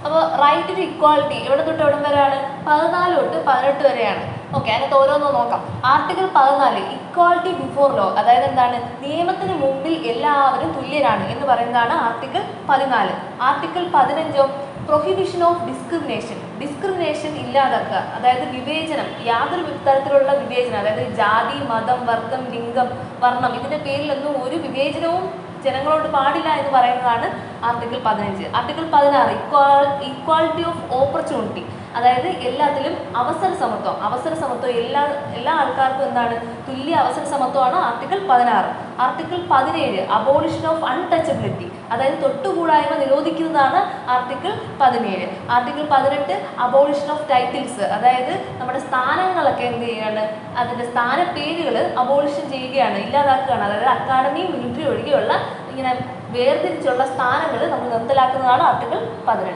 അപ്പോൾ right to equality എവിടെ തൊട്ട് എവിടം വരെയാണ്? 14 തൊട്ട് 18 വരെയാണ്. ഓക്കെ, അതിനകത്ത് ഓരോന്നും നോക്കാം. ആർട്ടിക്കിൾ 14 ഇക്വാളിറ്റി ബിഫോർ ലോ, അതായത് എന്താണ്? നിയമത്തിന് മുമ്പിൽ എല്ലാവരും തുല്യരാണ് എന്ന് പറയുന്നതാണ് article 14. Article 15 prohibition of discrimination ഇല്ലാതാക്കുക, അതായത് വിവേചനം, യാതൊരു തരത്തിലുള്ള വിവേചനം, അതായത് ജാതി, മതം, വർഗം, ലിംഗം, വർണ്ണം ഇതിന്റെ പേരിലൊന്നും ഒരു വിവേചനവും ജനങ്ങളോട് പാടില്ല എന്ന് പറയുന്നതാണ് article 15. Article 16 equality of opportunity, അതായത് എല്ലാത്തിലും അവസര സമത്വം എല്ലാ ആൾക്കാർക്കും എന്താണ്? തുല്യ അവസര സമത്വമാണ് article 16. Article 17 abolition of untouchability, അതായത് തൊട്ടുകൂടായ്മ നിരോധിക്കുന്നതാണ് article 17. Article 18 abolition of titles, അതായത് നമ്മുടെ സ്ഥാനങ്ങളൊക്കെ എന്ത് ചെയ്യാണ്? അതിൻ്റെ സ്ഥാനപ്പേരുകൾ അബോളിഷൻ ചെയ്യുകയാണ്, ഇല്ലാതാക്കുകയാണ്. അതായത് അക്കാഡമി, മിലിറ്ററി ഒഴികെയുള്ള ഇങ്ങനെ വേർതിരിച്ചുള്ള സ്ഥാനങ്ങൾ നമ്മൾ നിർത്തലാക്കുന്നതാണ് ആർട്ടിക്കിൾ 18.